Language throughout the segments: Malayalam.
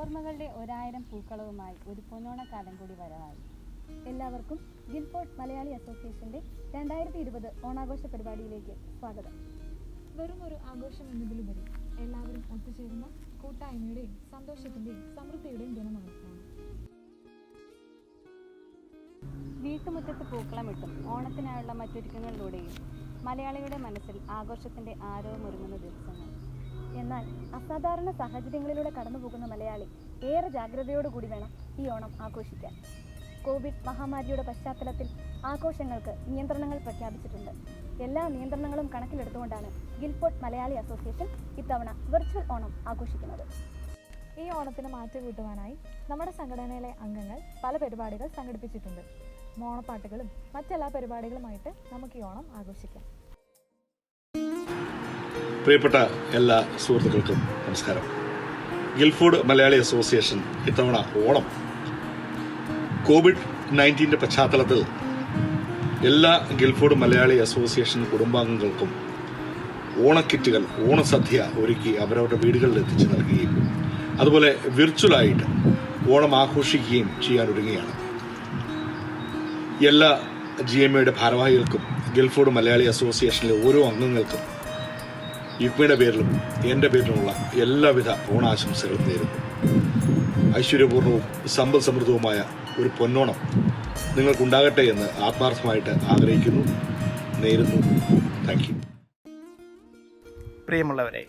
ഓർമ്മകളുടെ 1000 പൂക്കളവുമായി ഒരു പൊന്നോണക്കാലം കൂടി വരവായി. എല്ലാവർക്കും ഗിൽഫോർഡ് മലയാളി അസോസിയേഷന്റെ 2020 ഓണാഘോഷ പരിപാടിയിലേക്ക് സ്വാഗതം. വെറും ഒരു ആഘോഷം എന്നതിലുപരി എല്ലാവരും ഒത്തുചേരുന്ന കൂട്ടായ്മയുടെയും സന്തോഷത്തിന്റെയും സമൃദ്ധിയുടെയും ദിനമാണ് ഓണം. വീട്ടുമുറ്റത്ത് പൂക്കളമിട്ടും ഓണത്തിനായുള്ള മറ്റൊരുക്കങ്ങളിലൂടെയും മലയാളികളുടെ മനസ്സിൽ ആഘോഷത്തിന്റെ ആരവമൊരുങ്ങുന്ന ദിവസങ്ങൾ. എന്നാൽ അസാധാരണ സാഹചര്യങ്ങളിലൂടെ കടന്നുപോകുന്ന മലയാളി ഏറെ ജാഗ്രതയോടുകൂടി വേണം ഈ ഓണം ആഘോഷിക്കാൻ. കോവിഡ് മഹാമാരിയുടെ പശ്ചാത്തലത്തിൽ ആഘോഷങ്ങൾക്ക് നിയന്ത്രണങ്ങൾ പ്രഖ്യാപിച്ചിട്ടുണ്ട്. എല്ലാ നിയന്ത്രണങ്ങളും കണക്കിലെടുത്തുകൊണ്ടാണ് ഗിൽഫോർഡ് മലയാളി അസോസിയേഷൻ ഇത്തവണ വെർച്വൽ ഓണം ആഘോഷിക്കുന്നത്. ഈ ഓണത്തിന് മാറ്റുകൂട്ടുവാനായി നമ്മുടെ സംഘടനയിലെ അംഗങ്ങൾ പല പരിപാടികൾ സംഘടിപ്പിച്ചിട്ടുണ്ട്. ഓണപ്പാട്ടുകളും മറ്റെല്ലാ പരിപാടികളുമായിട്ട് നമുക്ക് ഈ ഓണം ആഘോഷിക്കാം. പ്രിയപ്പെട്ട എല്ലാ സുഹൃത്തുക്കൾക്കും നമസ്കാരം. ഗിൽഫോർഡ് മലയാളി അസോസിയേഷൻ ഇത്തവണ ഓണം COVID-19 പശ്ചാത്തലത്തിൽ എല്ലാ ഗിൽഫോർഡ് മലയാളി അസോസിയേഷൻ കുടുംബാംഗങ്ങൾക്കും ഓണക്കിറ്റുകൾ, ഓണസദ്യ ഒരുക്കി അവരവരുടെ വീടുകളിൽ എത്തിച്ചു നൽകുകയും അതുപോലെ വിർച്വലായിട്ട് ഓണം ആഘോഷിക്കുകയും ചെയ്യാനൊരുങ്ങുകയാണ്. എല്ലാ GMAയുടെ ഭാരവാഹികൾക്കും ഗിൽഫോർഡ് മലയാളി അസോസിയേഷനിലെ ഓരോ അംഗങ്ങൾക്കും യുക്മയുടെ പേരിലും എൻ്റെ പേരിലുമുള്ള എല്ലാവിധ ഓണാശംസകളും നേരുന്നു. ഐശ്വര്യപൂർണവും സമ്പൽ സമൃദ്ധവുമായ ഒരു പൊന്നോണം നിങ്ങൾക്കുണ്ടാകട്ടെ എന്ന് ആത്മാർത്ഥമായിട്ട് ആഗ്രഹിക്കുന്നു, നേരുന്നു. Thank you. പ്രിയമുള്ളവരെ,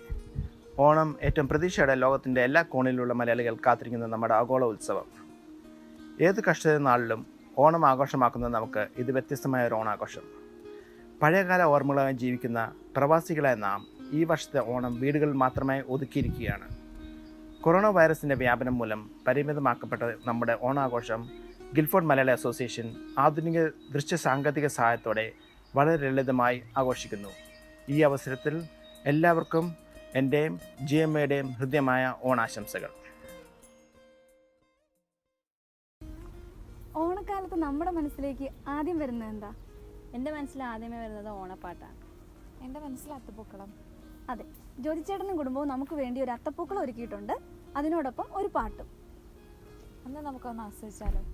ഓണം ഏറ്റവും പ്രതീക്ഷയോടെ ലോകത്തിൻ്റെ എല്ലാ കോണിലുള്ള മലയാളികൾ കാത്തിരിക്കുന്ന നമ്മുടെ ആഗോള ഉത്സവം. ഏത് കഷ്ടത നാളിലും ഓണം ആഘോഷമാക്കുന്ന നമുക്ക് ഇത് വ്യത്യസ്തമായ ഒരു ഓണാഘോഷം. പഴയകാല ഓർമ്മകളായി ജീവിക്കുന്ന പ്രവാസികളായ നാം ഈ വർഷത്തെ ഓണം വീടുകളിൽ മാത്രമായി ഒതുക്കിയിരിക്കുകയാണ്. കൊറോണ വൈറസിൻ്റെ വ്യാപനം മൂലം പരിമിതമാക്കപ്പെട്ട നമ്മുടെ ഓണാഘോഷം ഗിൽഫോർഡ് മലയാളി അസോസിയേഷൻ ആധുനിക ദൃശ്യ സാങ്കേതിക സഹായത്തോടെ വളരെ ലളിതമായി ആഘോഷിക്കുന്നു. ഈ അവസരത്തിൽ എല്ലാവർക്കും എൻ്റെയും GMAയുടെയും ഹൃദ്യമായ ഓണാശംസകൾ. ഓണക്കാലത്ത് നമ്മുടെ മനസ്സിലേക്ക് ആദ്യം വരുന്നത് എന്താ? എൻ്റെ മനസ്സിൽ ആദ്യമേ വരുന്നത് ഓണപ്പാട്ടാണ്. എൻ്റെ മനസ്സിൽ അത്തപ്പൂക്കളം. അതെ, ജ്യോതിച്ചേട്ടനും കുടുംബവും നമുക്ക് വേണ്ടി ഒരു അത്തപ്പൂക്കളം ഒരുക്കിയിട്ടുണ്ട്. അതിനോടൊപ്പം ഒരു പാട്ടും. അന്ന് നമുക്കൊന്ന് ആസ്വദിച്ചാലോ?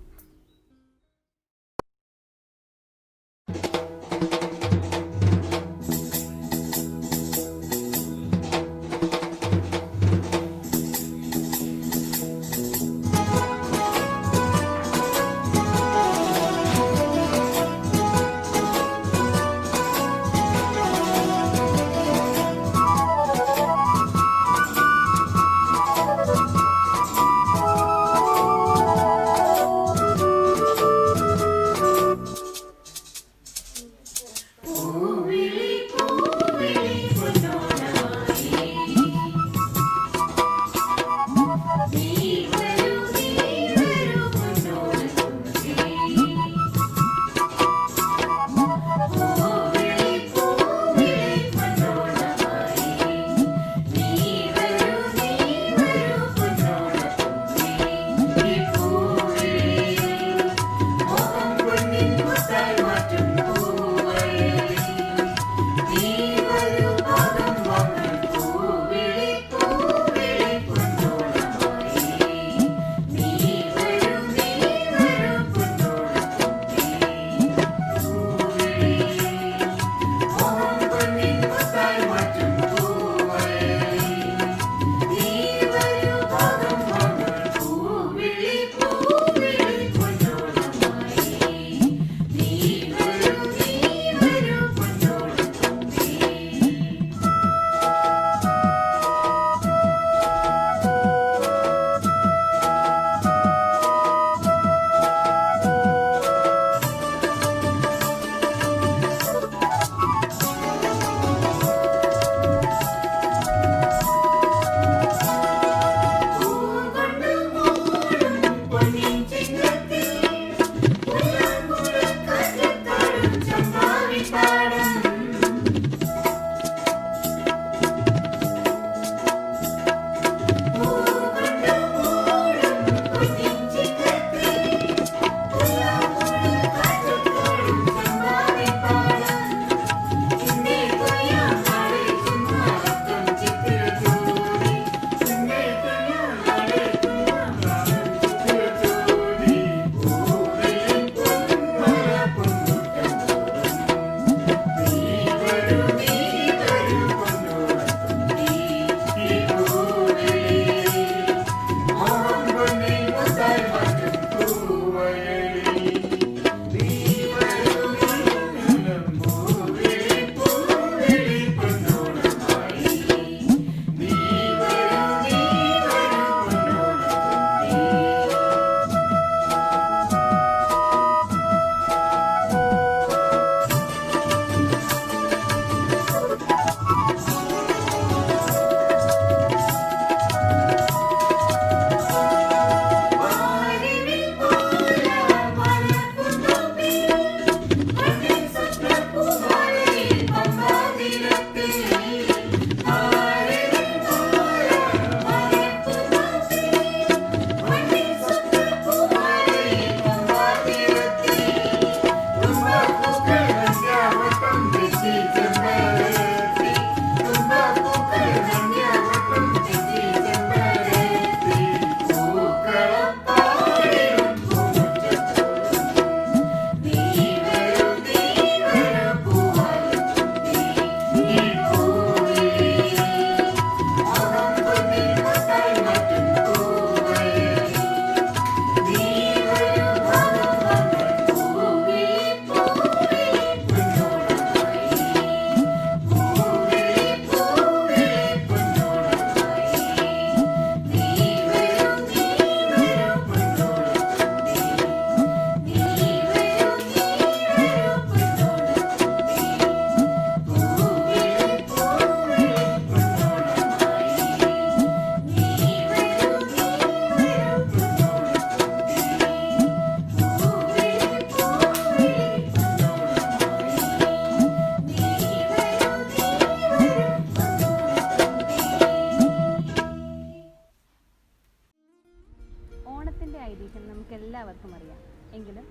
എല്ലാവർക്കും അറിയാം. എങ്കിലും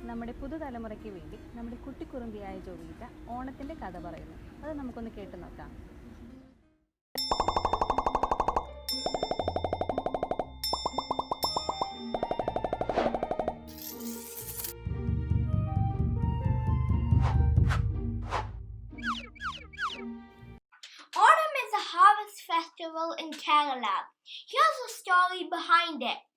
നമ്മുടെ പുതുതലമുറയ്ക്ക് വേണ്ടി നമ്മുടെ കുട്ടിക്കുറുമ്പിയായ ജോവിറ്റ ഓണത്തിൻ്റെ കഥ പറയുന്നു. അത് നമുക്കൊന്ന് കേട്ടു നോക്കാം. Autumn is a harvest festival in Kerala. Here's a story behind it.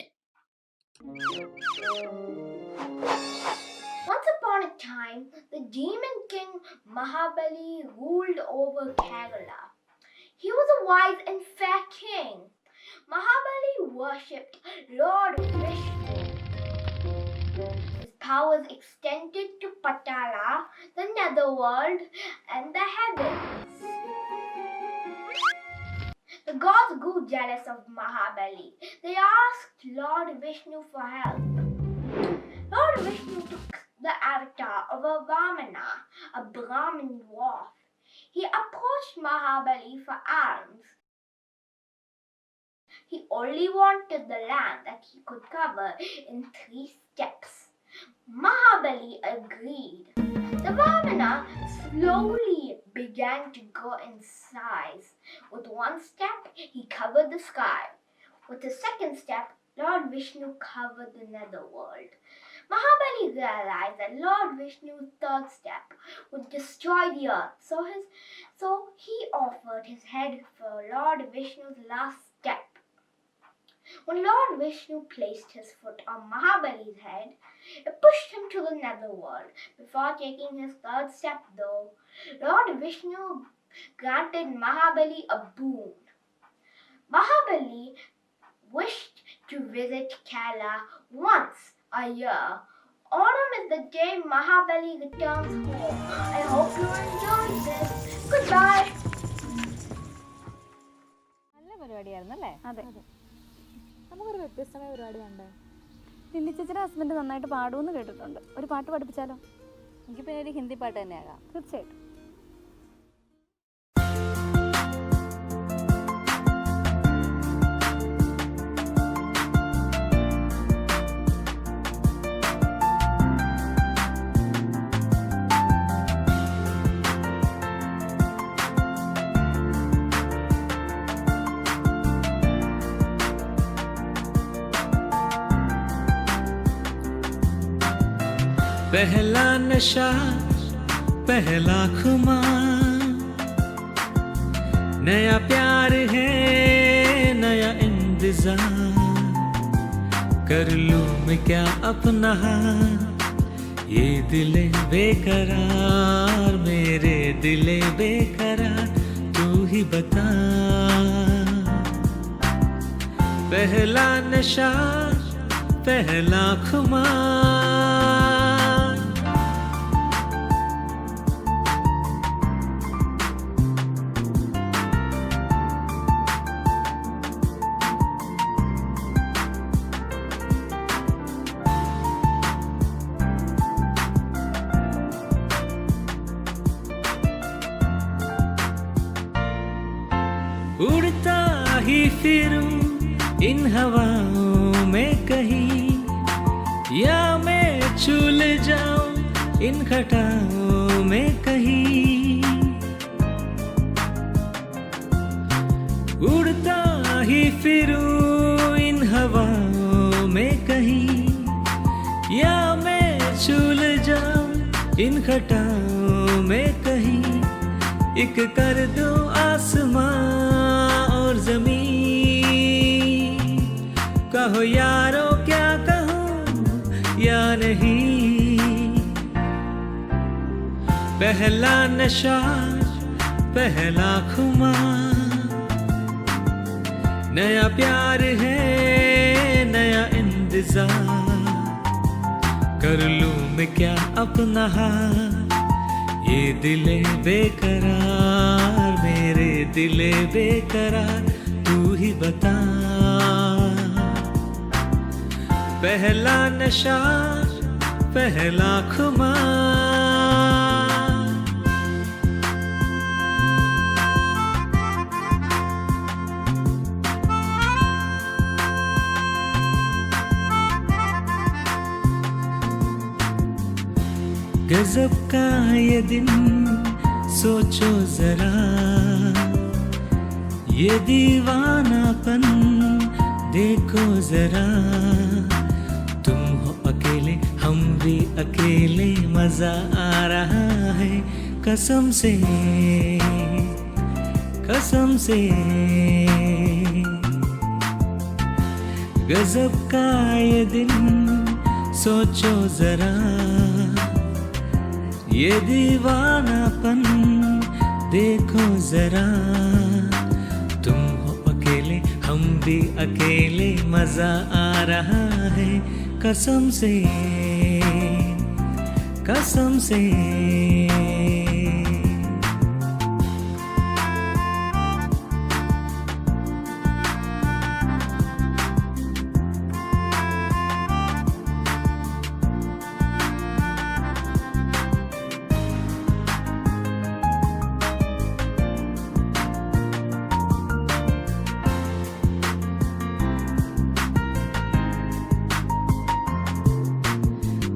Once upon a time, the demon king Mahabali ruled over Kerala. He was a wise and fair king. Mahabali worshipped Lord Vishnu. His powers extended to Patala, the netherworld, and the heavens. The gods grew jealous of Mahabali. They asked Lord Vishnu for help. Lord Vishnu took the avatar of a Vamana, a Brahmin dwarf. He approached Mahabali for alms. He only wanted the land that he could cover in 3 steps. Mahabali agreed. The Vamana slowly began to grow in size. With 1 step, he covered the sky. With the 2nd step, Lord Vishnu covered the netherworld. Mahabali realized that Lord Vishnu's 3rd step would destroy the earth, so he offered his head for Lord Vishnu's last step. When Lord Vishnu placed his foot on Mahabali's head, it pushed him to the netherworld. Before taking his 3rd step, though, Lord Vishnu granted Mahabali a boon. Mahabali wished to visit Kerala once a year. Autumn is the day Mahabali returns home. I hope you enjoyed this. Goodbye. നല്ല പരിപാടിയായിരുന്നു അല്ലേ? അതെ. നമുക്കൊരു വ്യത്യസ്തമായ പരിപാടി കണ്ടേ. ലില്ലി ചേച്ചിയുടെ ഹസ്ബൻഡ് നന്നായിട്ട് പാടുമെന്ന് കേട്ടിട്ടുണ്ട്. ഒരു പാട്ട് പഠിപ്പിച്ചാലോ? എനിക്ക് പിന്നെ ഒരു ഹിന്ദി പാട്ട് തന്നെയാകാം. തീർച്ചയായിട്ടും. पहला नशा पहला खुमार, नया प्यार है नया इंतजार, कर लूं मैं क्या अपना ये दिले बेकरार, मेरे दिले बेकरार तू ही बता। पहला नशा पहला खुमार, उड़ता ही फिरूं इन हवाओं में कहीं, या मैं झूल जाऊं इन घटाओं में कहीं। उड़ता ही फिरूं इन हवाओं में कहीं, या मैं झूल जाऊं इन घटाओं में कहीं। एक कर दो आसमां और ज़मीन, कहो यारो क्या कहूँ या नहीं। पहला नशा पहला खुमार, नया प्यार है नया इंतजार, कर लूं मैं क्या अपना ये दिले बेकरार, मेरे दिले बेकरार तू ही बता। पहला नशा पहला खुमार, गजब का ये दिन सोचो जरा, ये दीवानापन देखो जरा। तुम हो अकेले हम भी अकेले, मजा आ रहा है कसम से कसम से। गजब का ये दिन सोचो जरा, ये दीवानापन देखो जरा। तुम हो अकेले हम भी अकेले, मजा आ रहा है कसम से कसम से।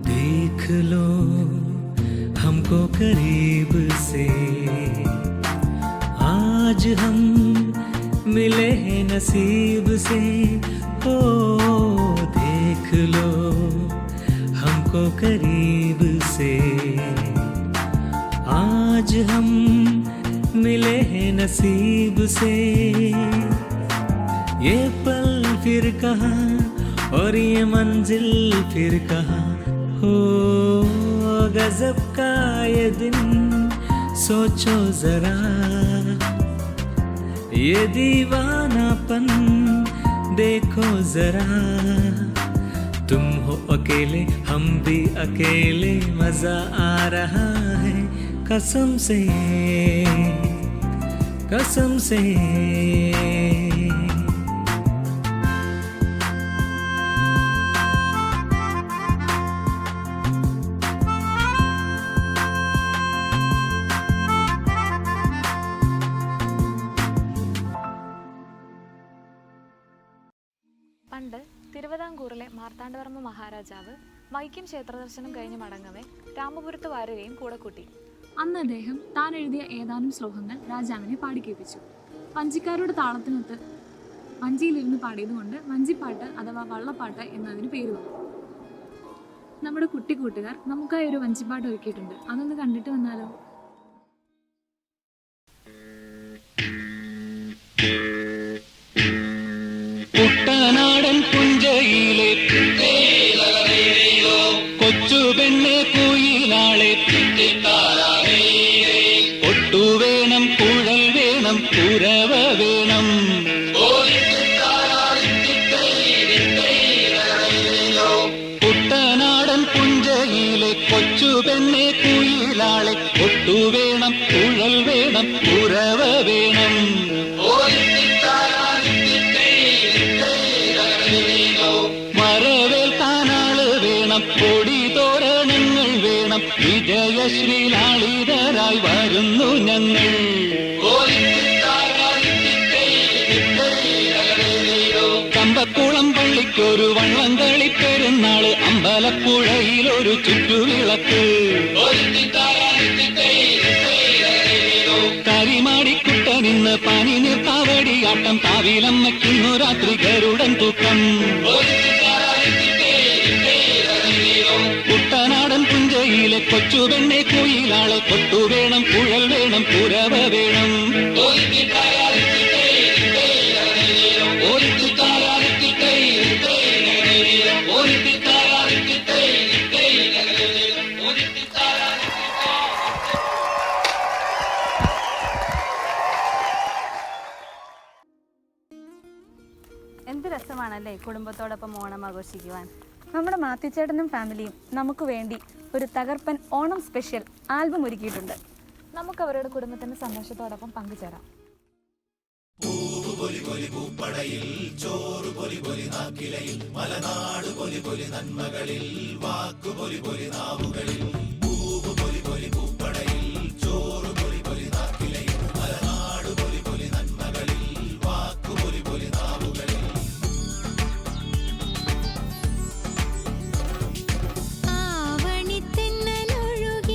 देख लो हमको करीब से, आज हम मिले हैं नसीब से। ओ देख लो हमको करीब से, आज हम मिले हैं नसीब से। ये पल फिर कहाँ और ये मंजिल फिर कहाँ, हो गजब का ये दिन सोचो जरा। ये दीवानापन देखो जरा। तुम हो अकेले हम भी अकेले, मजा आ रहा है कसम से कसम से। പണ്ട് തിരുവിതാംകൂറിലെ മാർത്താണ്ഡവർമ്മ മഹാരാജാവ് വൈക്കം ക്ഷേത്രദർശനം കഴിഞ്ഞ് മടങ്ങവേ രാമപുരത്ത് വാരുകയും കൂടെ കൂട്ടി. അന്ന് അദ്ദേഹം താൻ എഴുതിയ ഏതാനും ശ്ലോകങ്ങൾ രാജാവിനെ പാടിക്കേൽപ്പിച്ചു. വഞ്ചിക്കാരുടെ താളത്തിനൊത്ത് വഞ്ചിയിലിരുന്ന് പാടിയതുകൊണ്ട് വഞ്ചിപ്പാട്ട് അഥവാ വള്ളപ്പാട്ട് എന്നതിന് പേര് വന്നു. നമ്മുടെ കുട്ടി കൂട്ടുകാർ നമുക്കായി ഒരു വഞ്ചിപ്പാട്ട് ഒരുക്കിയിട്ടുണ്ട്, അതൊന്ന് കണ്ടിട്ട് വന്നാലോ? കുട്ടനാടൻ പുഞ്ചയിലെ കൊച്ചു പെണ്ണെ കുയിലാളെ, ഒട്ടു വേണം കുഴൽ വേണം കുരവ വേണം. കുട്ടനാടൻ പുഞ്ചയിലെ കൊച്ചു പെണ്ണെ കുയിലാളെ, ഒട്ടു വേണം കുഴൽ വേണം കുരവ വേണം. മറവേൽക്കാനാള് വേണം, കൊടി തോരണങ്ങൾ വേണം, വിജയശ്രീലാളിതരായി വരുന്നു ഞങ്ങൾ. കമ്പക്കുളം പള്ളിക്കൊരു വള്ളംകളി പെരുന്നാള്, അമ്പലപ്പുഴയിലൊരു ചുറ്റുവിളക്ക്, കരിമാടിക്കുട്ടനിന്ന് പനി നിർത്താവടിയാട്ടം, കാവിലമ്മയ്ക്കുന്നു രാത്രി ഗരുഡൻ തൂക്കം. കുട്ടനാടൻ പുഞ്ചയിലെ കൊച്ചു പെണ്ണെ കുയിലാളെ, കൊട്ടു വേണം കുഴൽ വേണം കുരവ വേണം. എന്ത് രസമാണല്ലേ കുടുംബത്തോടൊപ്പം ഓണം ആഘോഷിക്കുവാൻ. നമ്മുടെ മാത്യുച്ചേട്ടനും ഫാമിലിയും നമുക്ക് വേണ്ടി ഒരു തകർപ്പൻ ഓണം സ്പെഷ്യൽ ആൽബം ഒരുക്കിയിട്ടുണ്ട്. നമുക്ക് അവരുടെ കുടുംബത്തിന്റെ സന്തോഷത്തോടൊപ്പം പങ്കുചേരാം. പൂപ്പടയിൽ ചോറ് പൊലി പൊലി നാക്കിലയിൽ, മലനാട് പൊലി പൊലി നന്മകളിൽ, വാക്കു പൊലി പൊലി നാവുകളിൽ. പൂവ് പൊലി പൊലി പൂപ്പടയിൽ ചോറ് പൊലി പൊലി നാക്കിലയിൽ, മലനാട് പൊലി പൊലി നന്മകളിൽ, വാക്കു പൊലി പൊലി നാവുകളിൽ. ആവണിത്തെന്നലൊഴുകി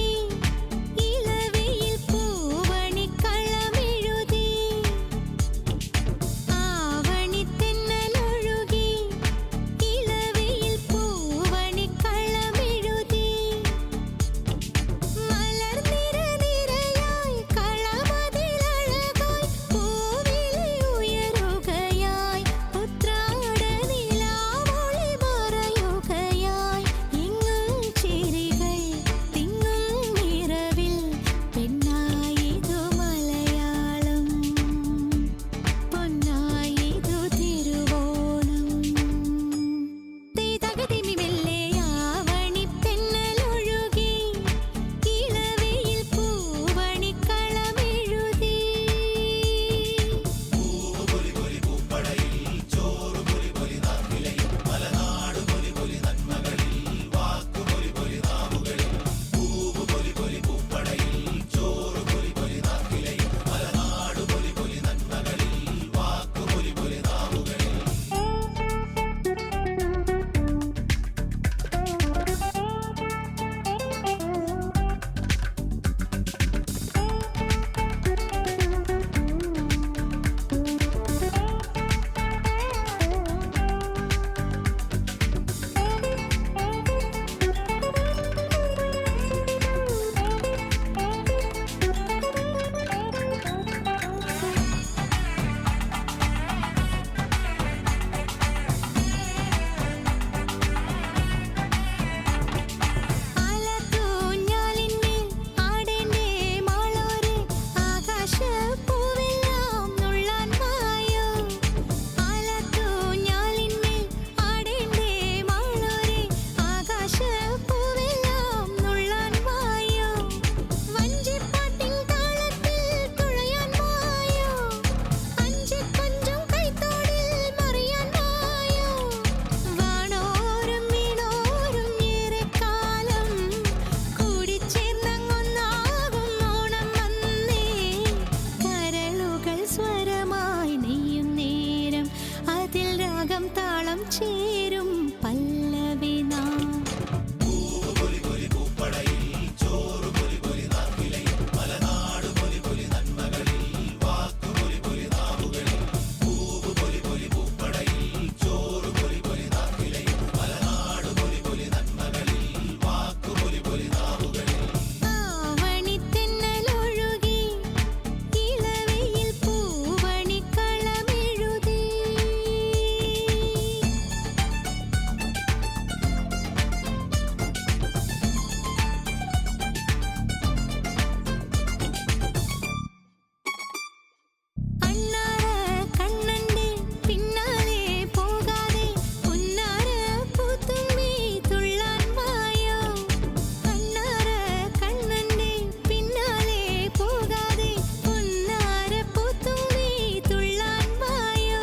ചേരും പല്ലവി നാം. ആവണിത്തെന്നലൊഴുകി ഇളവയിൽ പൂവണിക്കളമെഴുതി. അണ്ണാറ കണ്ണന്റെ പിന്നാലെ പോകാതെ പൊന്നാര പൂത്തുമ്പി തുള്ളാൻ വായോ. അണ്ണാറ കണ്ണന്റെ പിന്നാലെ പോകാതെ പൊന്നാര പൂത്തുമ്പി തുള്ളാൻ വായോ.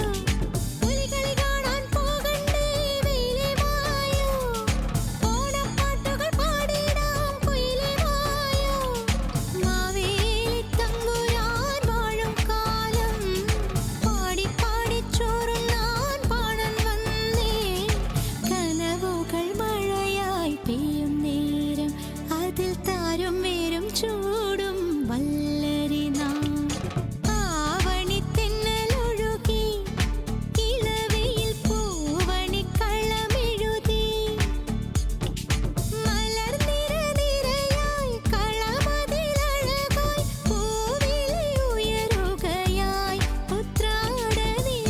പുലികളി കാണാൻ പോകണ്ടേ വെയിലേ വായോ. ഓണപ്പാട്ടുകൾ പാടിടാം കുയിലേ വായോ. മാവേലി തമ്പുരാൻ വാഴും കാലം പാടി പാടി ചോറുണ്ണാൻ പാടൻ വന്നേ. കനവുകൾ മഴയായി പെയ്യും നേരം അതിൽ താരും വേരും ചൂടും വല്ലരി നാം. ആവണിത്തെന്നലൊഴുകി ഇളവയിൽ പൂവണിക്കളമെഴുതി. മലർനിരനിരയായി കളമതിലഴകായി പൂവിളി ഉയരുകയായി. ഉത്രാടനിലാവൊളി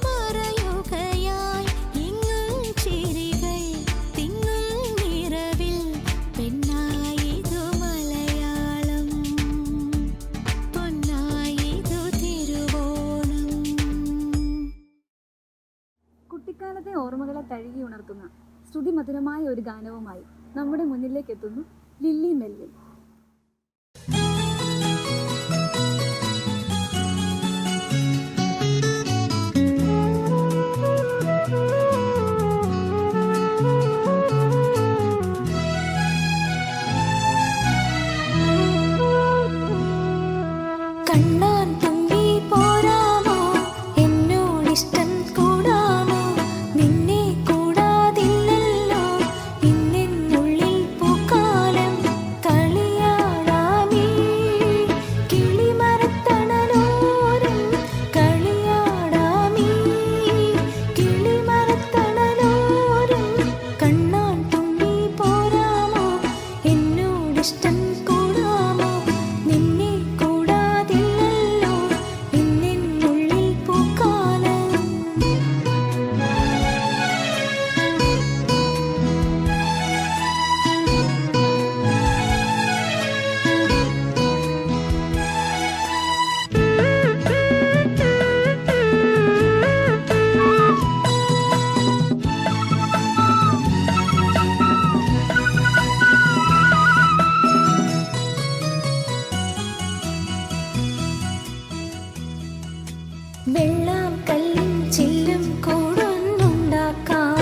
മറയുകയായി. എങ്ങും ചിരികൾ തിങ്ങും നിറവിൽ പെണ്ണായിതു മലയാളം പൊന്നായിതു തിരുവോണം. കുട്ടിക്കാലത്തെ ഓർമ്മകളെ തഴുകി ഉണർത്തുന്ന ശ്രുതിമധുരമായ ഒരു ഗാനവുമായി നമ്മുടെ മുന്നിലേക്ക് എത്തുന്നു ലില്ലി മെൽവിൻ. കണ്ണാൻ തുമ്പി പോരാമോ എന്നോടിഷ്ടം കൂടാമോ. നിന്നെ കൂടാതില്ലല്ലോ ഇന്നെന്നുള്ളിൽ പൂക്കാലം. കളിയാടാമീ കിളിമരത്തണലോരം. കളിയാടാമീ കിളിമരത്തണലോരം. കണ്ണാൻ തുമ്പി പോരാമോ എന്നോടിഷ്ടം കൂടാമോ. നിന്നെ കൂടാതില്ലല്ലോ ഇന്നെന്നുള്ളിൽ പൂക്കാലം. വെള്ളാം കല്ലും ചില്ലും കൂടൊന്നുണ്ടാക്കാം.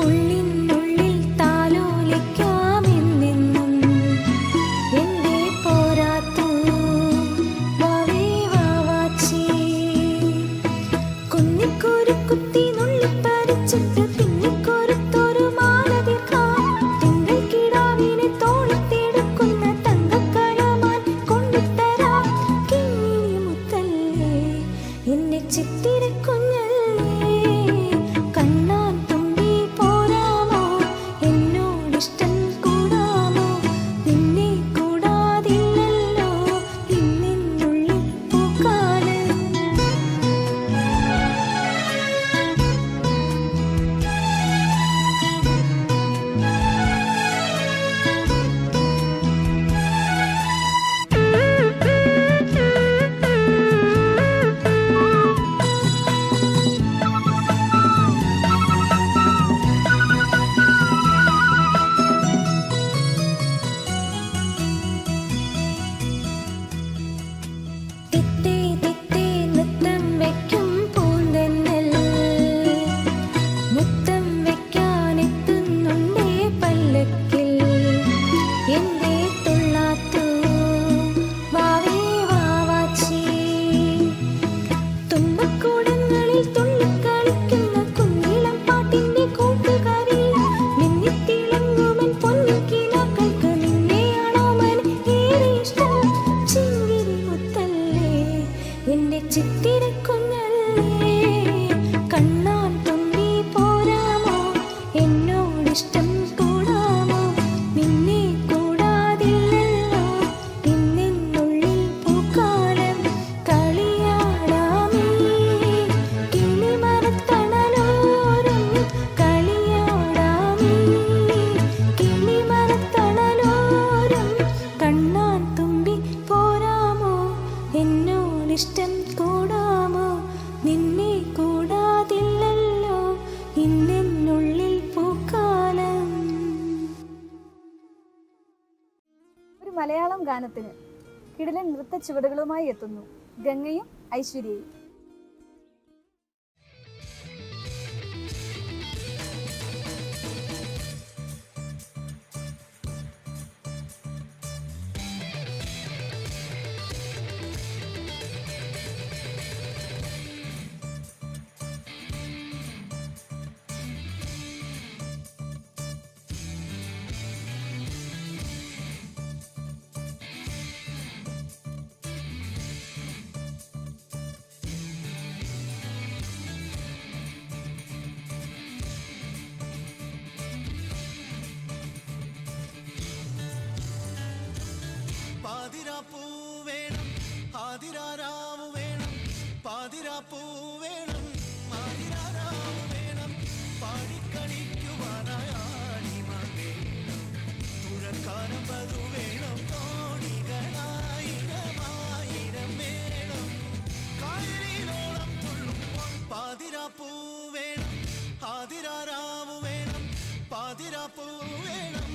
ഉള്ളിനുള്ളിൽ താലോലിക്കാമെന്നെന്നും. എന്തേ പോരാത്തു വാവേ വാവാച്ചി. കുന്നിക്കൂരി കുത്തി നുള്ളിപ്പറിച്ചിട്ട് തിന്നിക്കൊരുത്തൊരു മാല തീർക്കാം. തിങ്കൾ കിടാവിനെ തോളത്തെടുക്കുന്ന തങ്കക്കഴമാൻ കൊണ്ടുതരാം. കിങ്ങിണി മുത്തല്ലേ എന്നെ ചിത്തിരക്കുഞ്ഞല്ലേ. കണ്ണാൻ തുമ്പി പോരാമോ എന്നോടിഷ്ടം കൂടാമോ. നിന്നെ കൂടാതില്ലല്ലോ ഇന്നെന്നുള്ളിൽ പൂക്കാലം. എൻ്റെ ചിത്തിരക്കുഞ്ഞല്ലേ കണ്ണാൻ തുമ്പി പോരാമോ എന്നോടിഷ്ടം കൂടാമോ നിന്നെ കൂടാതില്ലല്ലോ ഇന്നെന്നുള്ളിൽ പൂക്കാലം കളിയാടാമേ കിളിമരത്തണലോരം കളിയാടാമേ കിളിമരത്തണലോരം കണ്ണാൻ തുമ്പി പോരാമോ എന്നോടിഷ്ടം കൂടാമോ നിന്നെ കൂടാതില്ലല്ലോ ഇന്നെന്നുള്ളിൽ പൂക്കാലം. ഒരു മലയാളം ഗാനത്തിന് കിടിലൻ നൃത്ത ചുവടുകളുമായി എത്തുന്നു ഗംഗയും ഐശ്വര്യയും. പാതിരാപ്പൂ വേണം ആതിരാരാവ് വേണം പാതിരാപ്പൂ വേണം ആതിരാരാവ് വേണം പാടിക്കളിക്കുവാനായാണിമാർ വേണം തുഴക്കാനം പതു വേണം കോടികളായിരമായിരം വേണം കായലിലോളം തുള്ളുമ്പോൾ പാതിരാപ്പൂ വേണം ആതിരാരാവ് വേണം പാതിരാപ്പൂ വേണം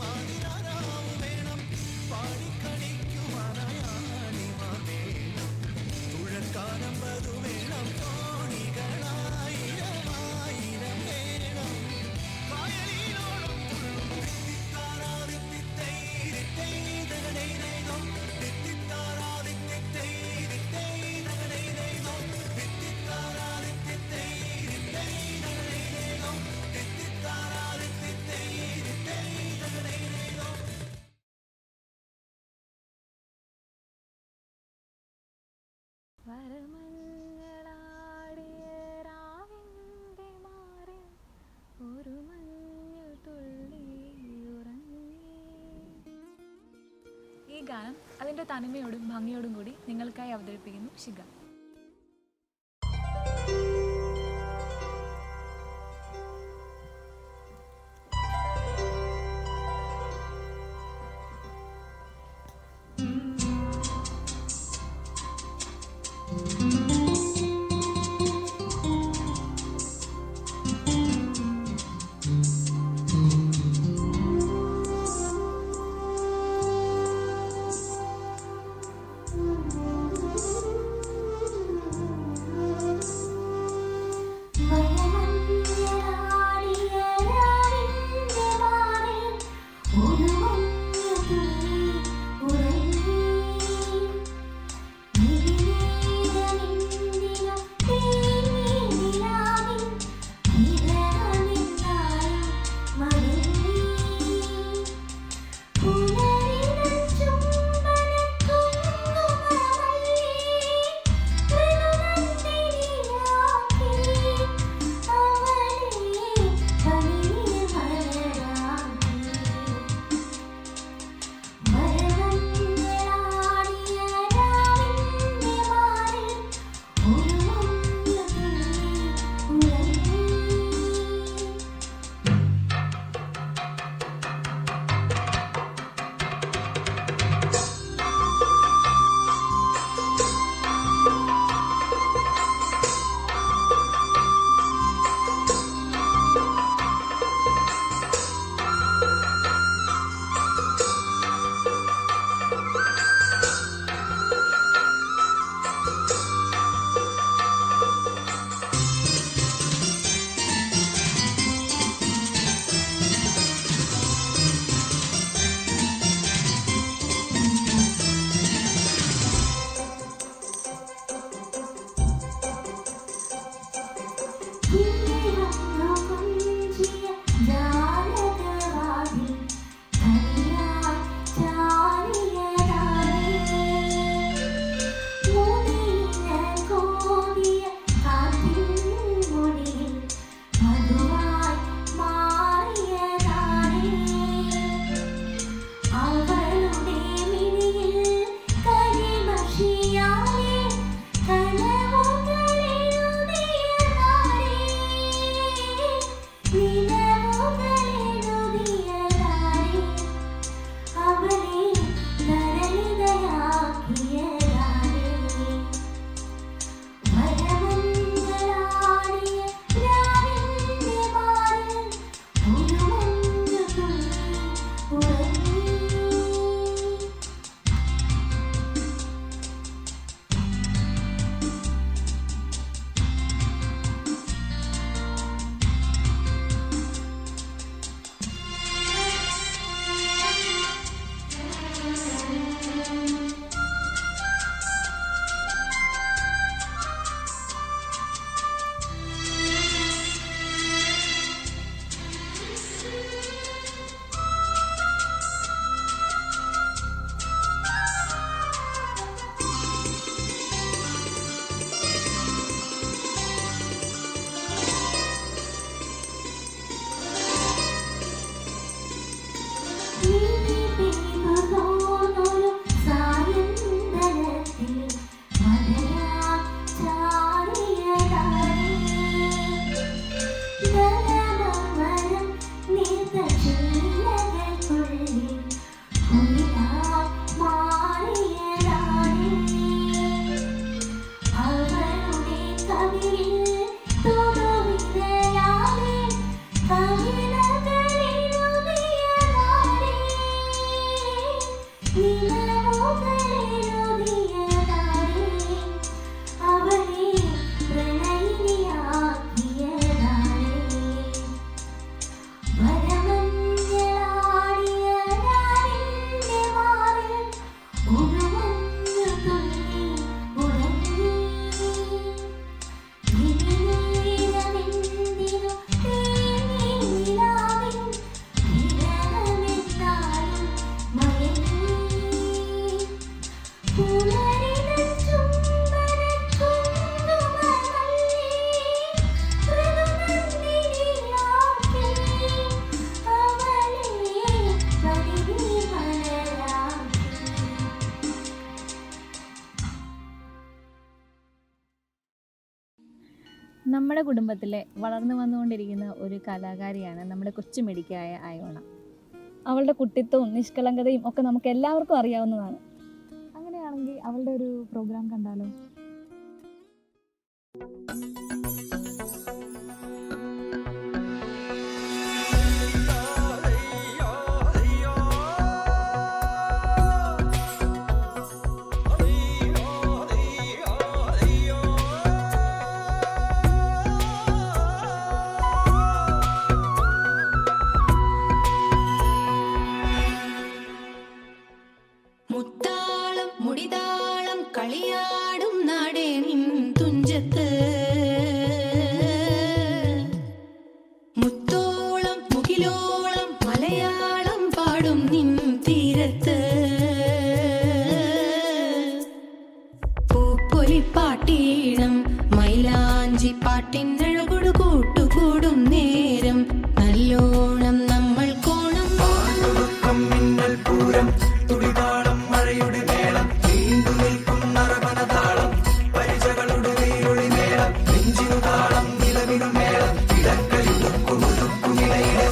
ആതിരാരാവ് വേണം പാടിക്കളിക്കുവാനായാണിമാർ വേണം തുഴക്കാനം പതു വേണം കോടികളായിരമായിരം വേണം കായലിലോളം തുള്ളുമ്പോൾ വരമഞ്ഞളാടിയ രാവിന്റെ മാറിൽ ഒരു മഞ്ഞു തുള്ളി ഉറങ്ങി. ഈ ഗാനം അതിൻ്റെ തനിമയോടും ഭംഗിയോടും കൂടി നിങ്ങൾക്കായി അവതരിപ്പിക്കുന്നു ശിഖ. നമ്മുടെ കുടുംബത്തിലെ വളർന്നു വന്നുകൊണ്ടിരിക്കുന്ന ഒരു കലാകാരിയാണ് നമ്മുടെ കൊച്ചുമിടിക്കായ അയോണ. അവളുടെ കുട്ടിത്വവും നിഷ്കളങ്കതയും ഒക്കെ നമുക്ക് എല്ലാവർക്കും അറിയാവുന്നതാണ്. അങ്ങനെയാണെങ്കിൽ അവളുടെ ഒരു പ്രോഗ്രാം കണ്ടാലോ? മുത്താളം മുടിതാളം കളിയാടും നാടേ നിൻ തുഞ്ചത്ത്, മുത്തോളം മുകിലോളം മലയാളം പാടും നിൻ തീരത്ത്, പൂപ്പൊലിപ്പാട്ടീണം മൈലാഞ്ചി പാട്ടിനഴകൊടു കൂട്ടുകൂടും നേരം നല്ലോണം നമ്മൾ കോണം മിന്നൽ പൂരം തുടിതാളം മഴയുടെ മേളം നീണ്ടു നിൽക്കും നറമനതാളം പരിചകളുടെ വേരൊളി മേളം നെഞ്ചിനു താളം നിലവിനു മേളം ഇടക്കലിടുക്കുമുടുക്കുമിടയിലെ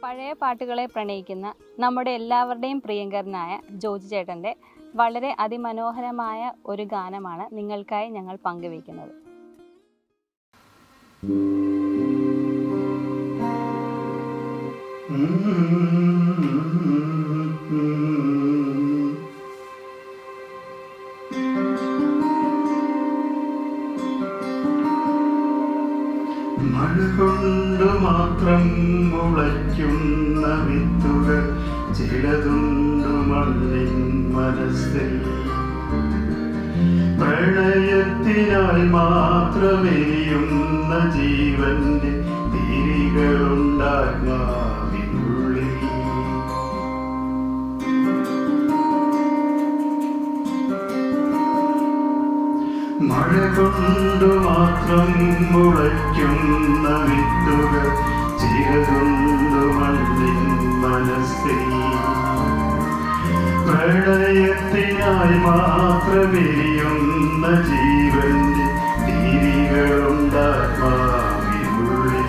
പഴയ പാട്ടുകളെ പ്രണയിക്കുന്ന നമ്മുടെ എല്ലാവരുടെയും പ്രിയങ്കരനായ ജോജി ചേട്ടൻ്റെ വളരെ അതിമനോഹരമായ ഒരു ഗാനമാണ് നിങ്ങൾക്കായി ഞങ്ങൾ പങ്കുവയ്ക്കുന്നത്. മഴ കൊണ്ടു മാത്രം മുളയ്ക്കുന്ന വിത്തുകൾ ചിലതുണ്ടു മണ്ണിൻ മനസ്സിൽ, പ്രണയത്തിനായി മാത്രമെരിയുന്ന ജീവന്റെ തിരികളുണ്ടാത്മാവിനുള്ളിൽ. മഴ കൊണ്ടു മാത്രം മുളയ്ക്കുന്ന വിത്തുകൾ ചിലതുണ്ടു മണ്ണിൻ മനസ്സിൽ, പ്രണയത്തിനായി മാത്രമെരിയുന്ന ജീവന്റെ തിരികളുണ്ടാത്മാവിനുള്ളിൽ.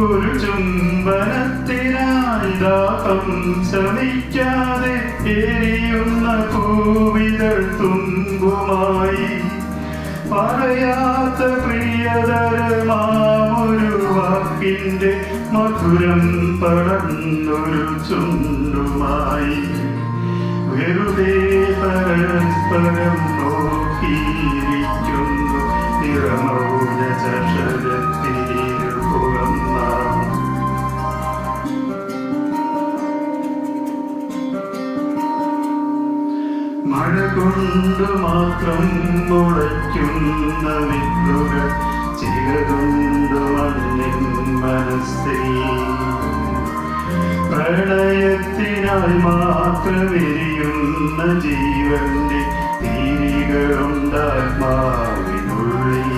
ഒരു ചുംബനത്തിനായി ദാഹം ശമിക്കാതെ എരിയുന്ന പൂവിതൾ തുമ്പുമായി, പറയാത്ത പ്രിയതരമാമൊരു വാക്കിന്റെ മധുരം പടർന്നൊരു ചുണ്ടുമായി, വെറുതെ പരസ്പരം നോക്കിയിരിക്കുന്നു നിറമൗന ചഷരത്തിരുപുറന്ന. മഴ കൊണ്ടു മാത്രം മുളയ്ക്കുന്ന വിത്തുകൾ ചിലതുണ്ടു മണ്ണിൻ മനസ്സിൽ, പ്രണയത്തിനായി മാത്രമെരിയുന്ന ജീവന്റെ തിരികളുണ്ടാത്മാവിനുള്ളിൽ.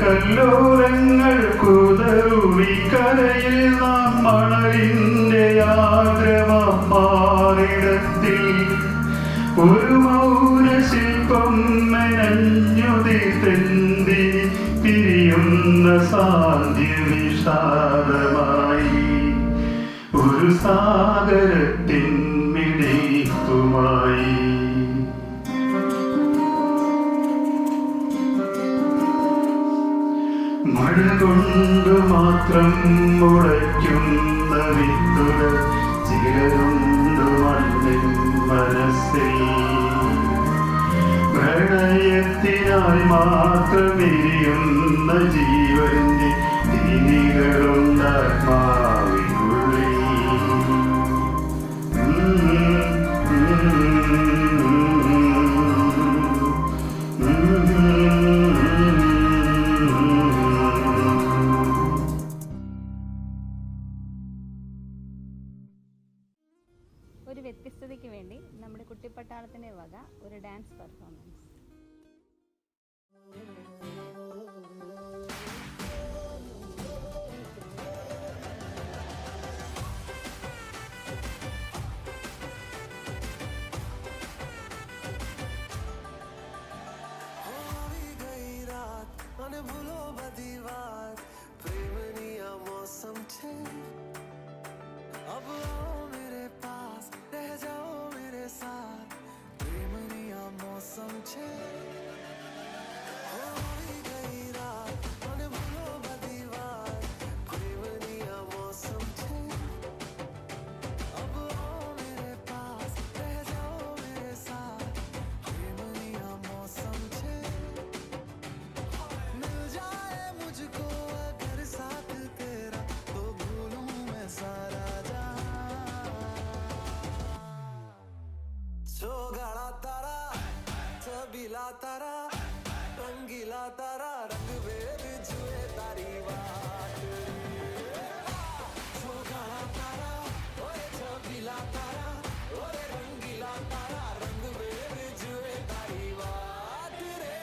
സമയകല്ലോലങ്ങൾ കുതറുവിക്കരയിൽ നാം മണലിന്റെ ആഗ്രഹമാറിടത്തിൽ ഒരു മൗനശില്പം മെനഞ്ഞുതിർത്തെന്തി പിരിയുന്ന സാന്ധ്യ വിഷാദമായി, ഒരു സാഗരത്തിൻ മിടിപ്പുമായി. മഴ കൊണ്ടു മാത്രം മുളയ്ക്കുന്ന വിത്തുകൾ ചിലതുണ്ടു മണ്ണിൻ മനസ്സിൽ, പ്രണയത്തിനായി മാത്രമെരിയുന്ന ജീവന്റെ തിരികളുണ്ടാത്മാവിനുള്ളിൽ. വക ഒരു ഡാൻസ് പെർഫോമൻസ്. भूलो बदी बात प्रेमनिया मौसम छे अब आओ मेरे पास रह जाओ मेरे साथ प्रेमनिया मौसम छे हो गई रात मन भूलो बदी बात प्रेमनिया मौसम छे अब आओ मेरे पास रह जाओ मेरे साथ प्रेमनिया मौसम छे मुझको अगर साथ तेरा तो भूलूं मैं सारा जहां तारा छबीला तारा रंगीला तारा रंग वेद जुए तारी बात छोगाड़ा तारा ओए छबीला तारा ओए रंगीला तारा रंग वेद जुए तारी बात रे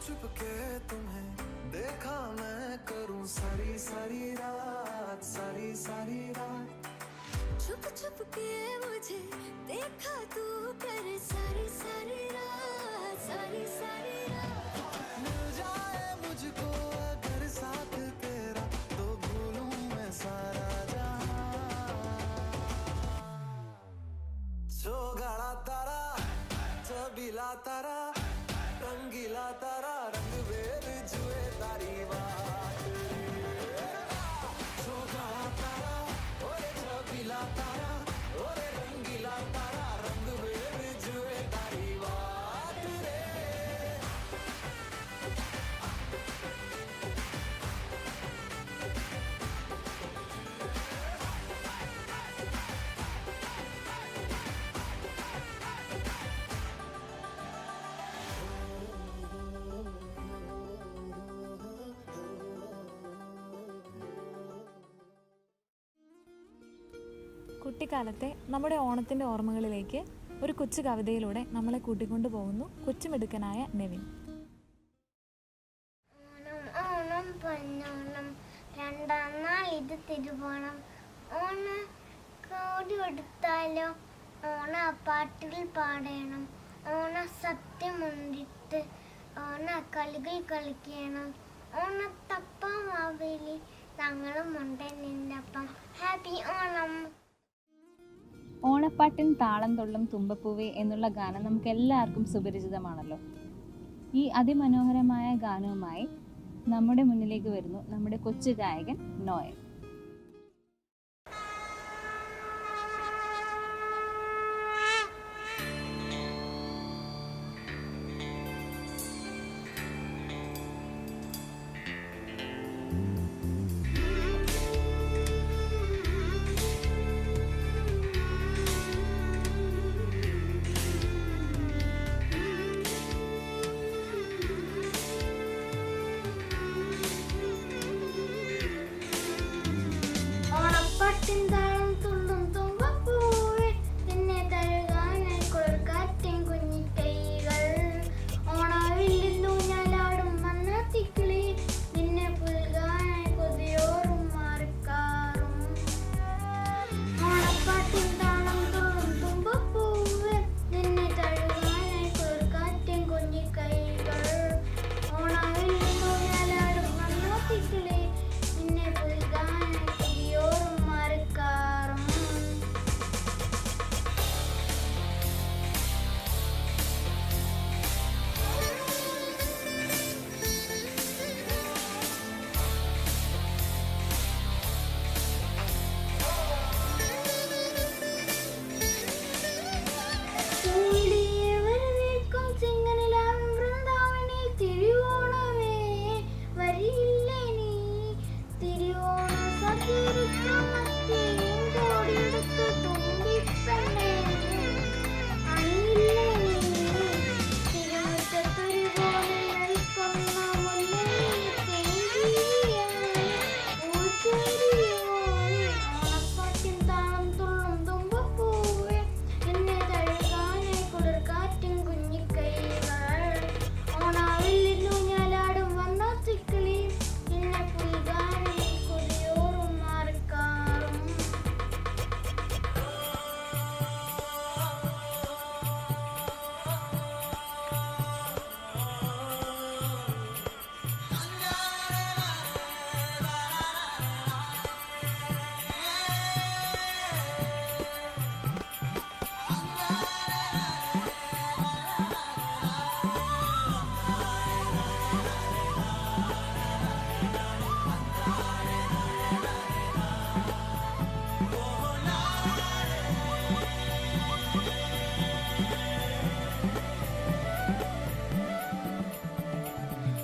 छुप के तुम्हें देखा मैं करूं सारी सारी रात छुप के मुझे देखा तू कर सारी सारी रात मिल जाए मुझको अगर साथ तेरा तो भूलूं मैं सारा जहां छोगाड़ा तारा छबीला तारा रंगीला तारा रंग वेद जुए तारी बात छोगाड़ा तारा ओरे छबीला तारा ओरे रंगीला तारा रंग वेद जुए तारी बात रे കുട്ടിക്കാലത്തെ നമ്മുടെ ഓണത്തിൻ്റെ ഓർമ്മകളിലേക്ക് ഒരു കൊച്ചു കവിതയിലൂടെ നമ്മളെ കൂട്ടിക്കൊണ്ടു പോകുന്നു കൊച്ചുമിടുക്കനായ നെവിൻ. ഓണം ഓണം പൊന്നോണം രണ്ടാം നാൾ ഇത് തിരുവോണം ഓണ കോടി കൊടുത്താലോ ഓണ പാട്ടിൽ പാടണം ഓണ സത്യമുണ്ടിട്ട് ഓണ കളികൾ കളിക്കണം ഓണത്തപ്പം മാവേലി ഞങ്ങളും ഉണ്ട് നിന്നപ്പം ഹാപ്പി ഓണം. ഓണപ്പാട്ടിൻ താളം തുള്ളും തുമ്പപ്പൂവേ എന്നുള്ള ഗാനം നമുക്ക് എല്ലാവർക്കും സുപരിചിതമാണല്ലോ. ഈ അതിമനോഹരമായ ഗാനവുമായി നമ്മുടെ മുന്നിലേക്ക് വരുന്നു നമ്മുടെ കൊച്ചു ഗായകൻ നോയൽ.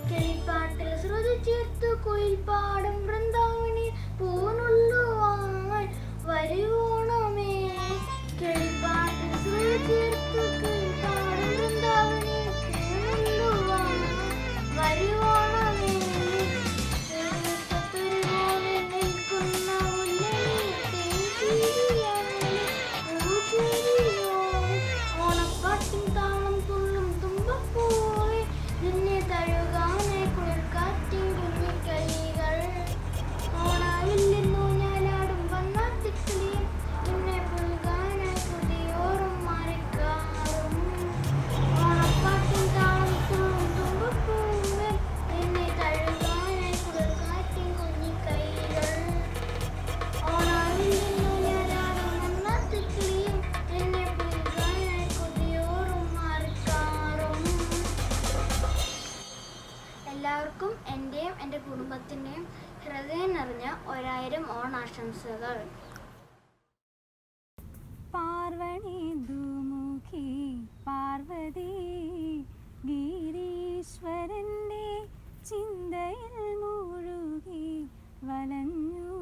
കിളിപ്പാട്ടിൽ ശ്രുതി ചേർത്തു കുയിൽ പാടും വൃന്ദാവനി പൂനുള്ളുവാൻ വരുവോണമേ. കിളിപ്പാട്ടിൽ ശ്രുതി ചേർത്തു കുയിൽ പാടും വൃന്ദാവനി പൂനുള്ളുവാൻ വരുവോണമേ. പോലെ നിൽക്കുന്ന ഓണപ്പാട്ടിൻ താളം തുള്ളും തുമ്പപ്പൂവേ നിന്നെ തഴുകാനായി കുളിർക്കാറ്റിൻ കുഞ്ഞിക്കൈകൾ. ഓണാവില്ലെന്നു ഞാനാടും വണ്ണാത്തിക്കിളിയും നിന്നെ പുൽകാനായി പുതിയോറും മാറിക്കാറും. ഓണപ്പാട്ടിൻ താളം തുള്ളും തുമ്പപ്പൂവേ നിന്നെ തഴുകാനായി കുളിർക്കാറ്റിൻ കുഞ്ഞിക്കൈകൾ. ഓണാവില്ലെന്നു ഞാനാടും വണ്ണാത്തിക്കിളിയും നിന്നെ പുൽകാനായി പുതിയോറും മാറിക്കാറും. എല്ലാവർക്കും എൻ്റെയും എൻ്റെ കുടുംബത്തിൻ്റെയും ഹൃദയം നിറഞ്ഞ 1000 ഓണാശംസകൾ. പാർവണീന്ദുമുഖി പാർവതി ഗിരീശ്വരന്റെ ചിന്തയിൽ മുഴുകി വലഞ്ഞു.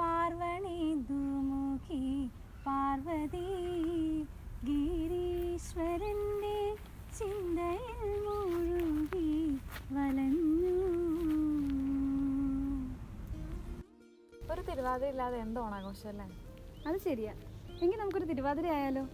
പാർവണീന്ദുമുഖി പാർവതി ഗിരീശ്വരന്റെ ചിന്തയിൽ മുഴുകി വലഞ്ഞു. ഒരു തിരുവാതിര ഇല്ലാതെ എന്ത് ഓണാഘോഷം അല്ലേ? അത് ശരിയാ. എങ്കിൽ നമുക്കൊരു തിരുവാതിര ആയാലോ?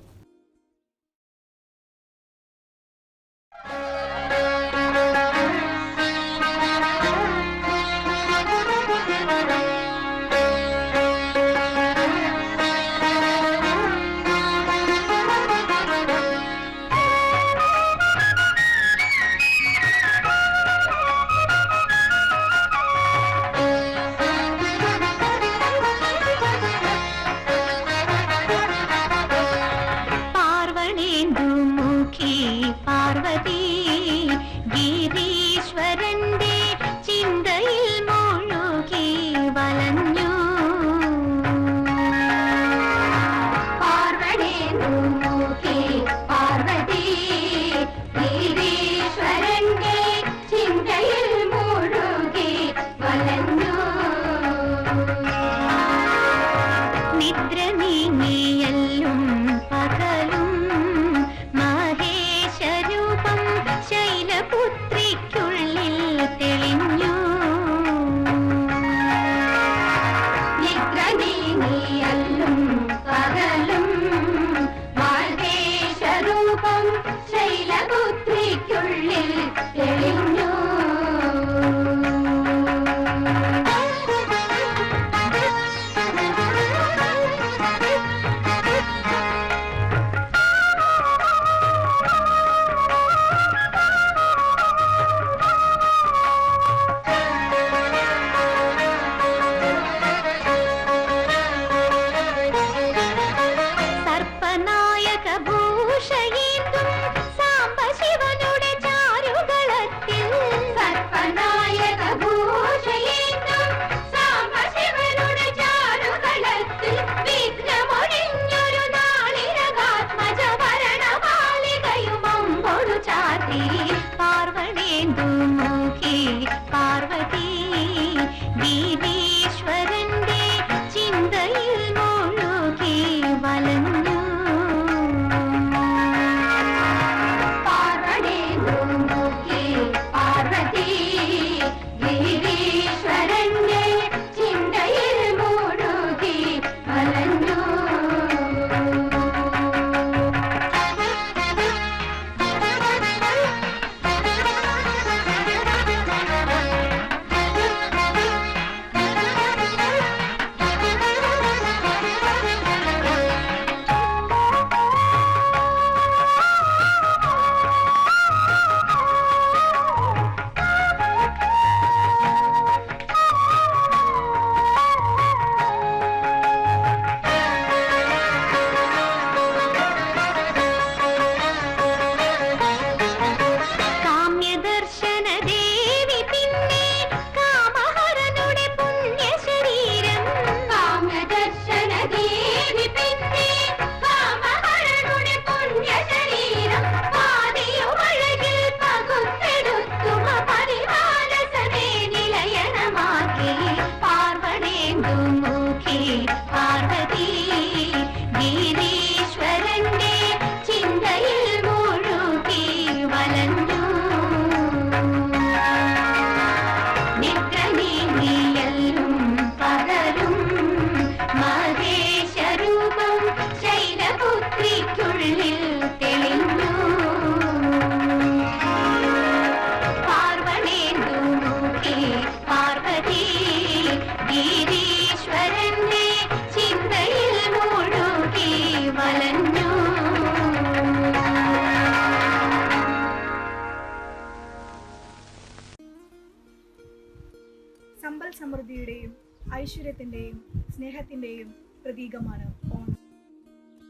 സമ്പൽ സമൃദ്ധിയുടെയും ഐശ്വര്യത്തിൻ്റെയും സ്നേഹത്തിൻ്റെയും പ്രതീകമാണ് ഓണം.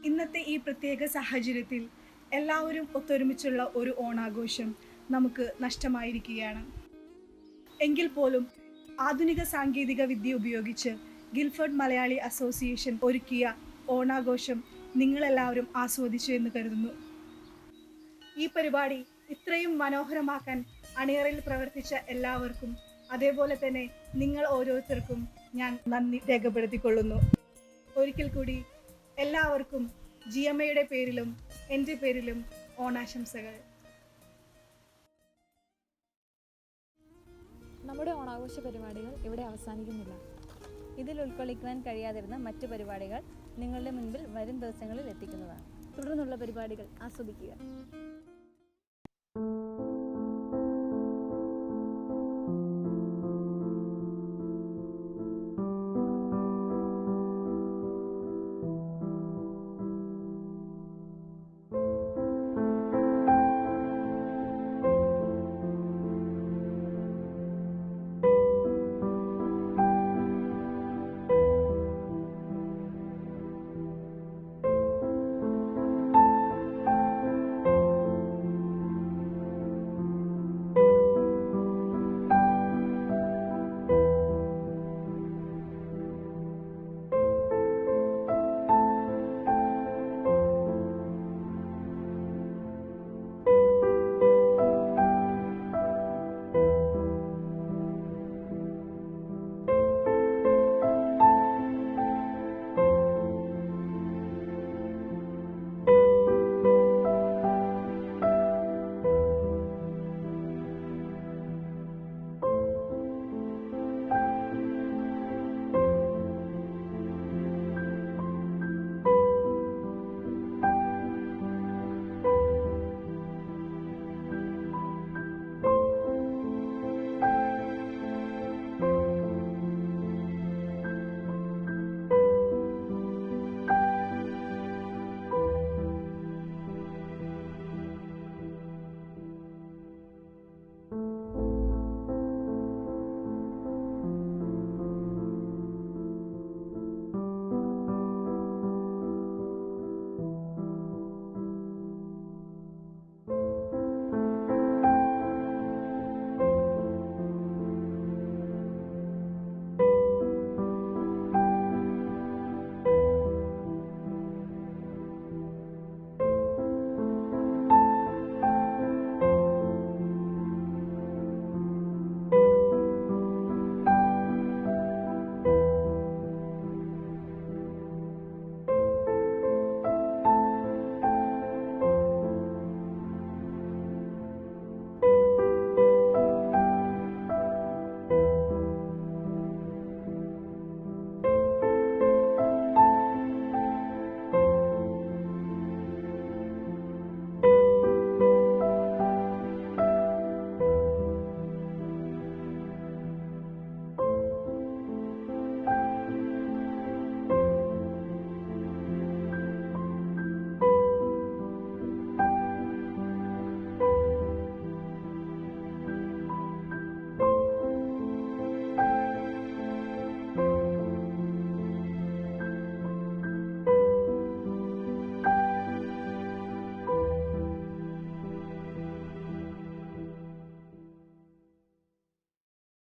ഇന്നത്തെ ഈ പ്രത്യേക സാഹചര്യത്തിൽ എല്ലാവരും ഒത്തൊരുമിച്ചുള്ള ഒരു ഓണാഘോഷം നമുക്ക് നഷ്ടമായിരിക്കുകയാണ്. എങ്കിൽ പോലും ആധുനിക സാങ്കേതിക വിദ്യ ഉപയോഗിച്ച് ഗിൽഫോർഡ് മലയാളി അസോസിയേഷൻ ഒരുക്കിയ ഓണാഘോഷം നിങ്ങളെല്ലാവരും ആസ്വദിച്ചു എന്ന് കരുതുന്നു. ഈ പരിപാടി ഇത്രയും മനോഹരമാക്കാൻ അണിയറയിൽ പ്രവർത്തിച്ച എല്ലാവർക്കും, അതേപോലെ തന്നെ നിങ്ങൾ ഓരോരുത്തർക്കും ഞാൻ നന്ദി രേഖപ്പെടുത്തിക്കൊള്ളുന്നു. ഒരിക്കൽ കൂടി എല്ലാവർക്കും GMAയുടെ പേരിലും എൻ്റെ പേരിലും ഓണാശംസകൾ. നമ്മുടെ ഓണാഘോഷ പരിപാടികൾ ഇവിടെ അവസാനിക്കുന്നില്ല. ഇതിൽ ഉൾക്കൊള്ളിക്കുവാൻ കഴിയാതിരുന്ന മറ്റു പരിപാടികൾ നിങ്ങളുടെ മുൻപിൽ വരും ദിവസങ്ങളിൽ എത്തിക്കുന്നതാണ്. തുടർന്നുള്ള പരിപാടികൾ ആസ്വദിക്കുക.